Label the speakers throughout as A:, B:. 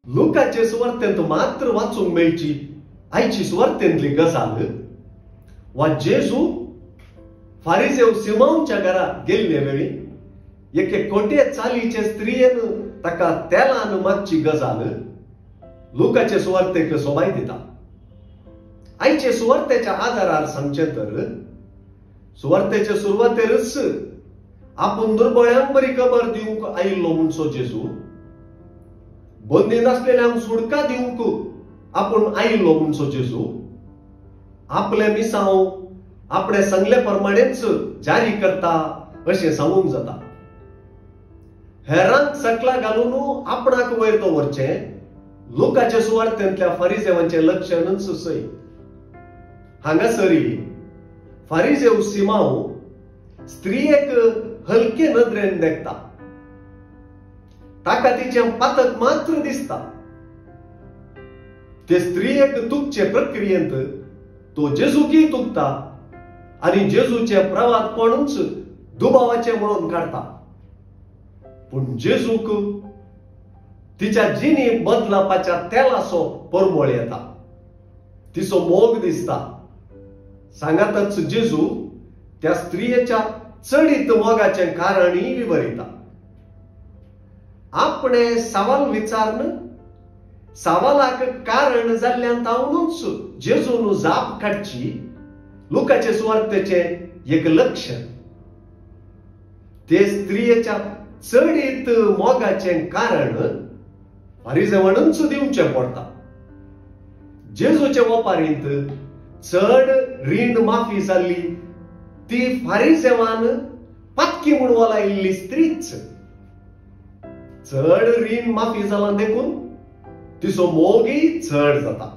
A: लुकाचे सुवार्तेंत मात्र वाचूंक मेळची आयची सुवार्तेंतली गजाल वा जेजू फारिसेव सिमोनच्या घरा गेल्ले वेळी एके कोटे चालीचे स्त्रियेन ताका तेलान मागची गजाल लुकाचे सुवार्तेक सोबाय दिता. आयचे सुवार्तेच्या आधारार सांगचे तर सुवार्तेच्या सुरवातेरच आपूण दुर्बळ्यांक बरी खबर दिवंक आयिल्लो म्हणसो जेजू बंदीन आसलेल्यांक सुडका दिवंक आपूण आयिल्लो म्हणसो जेजू आपले मिसांव आपणे सांगले प्रमाणेच जारी करता अशें सांगूंक जाता. हेरांक सकला घालून आपणाक वयर दवरचें लुकाचे सुवार्तेंतल्या फारिसेवांचे लक्षणच सय. हांगासरी फारिसेव सिमाव स्त्रियेक हलके नदरेन देखता. ताका तिचें पातक मात्र दिसता. ते स्त्रियेक तुकचे प्रक्रियेंत तो जेजूकी तुकता आनी जेजूचे प्रवादपणूच दुबावाचे म्हणून काढता. पूण जेजूक तिच्या जिणी बदलापाच्या तेलाचो परमळ येता. तिचो मोग दिसता. सांगातच जेजू त्या स्त्रियेच्या चडीत मोगाचे कारणय विवरिता. आपणे सवाल विचारन सवालाक कारण जाल्ल्यान तावनूच जेजून जाप काडची लुकाचे सुवार्तेचे एक लक्षण. ते स्त्रियेच्या चडीत मोगाचे कारण फारिसेवांनूच दिवचें पडटा. जेजूचे ओपारींत चड रीण माफी जाल्ली ती फारिसेवान पातकी म्हणून वलायिल्ली स्त्रीच. चड रीण माफी जालां देखून तिचो मोगय चड जाता.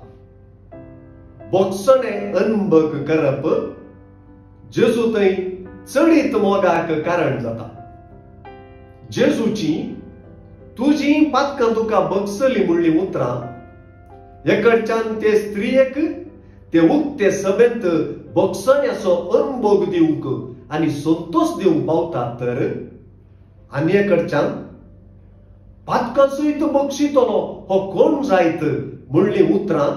A: बोगसणे अनभग करप जेजू थंय चडीत मोगाक कारण जाता. जेजूची तुजी पातकां तुका बगसली म्हणली उतरां एकडच्यान ते स्त्रियेक ते उक्ते सभेंत बगसण्याचो अनुभव दिवंक आनी संतोष दिवंक पावता तर आनी एकडच्यान पातकां सयत बगशितलो हो कोण जायत म्हणली उतरां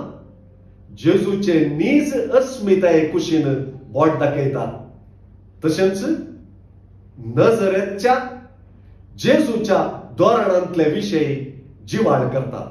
A: जेजूचे नीज अस्मिताये कुशीन बोट दाखयतात. तशेंच नजरेतच्या जेजूच्या धोरणांतले विशय जिवाड करतात.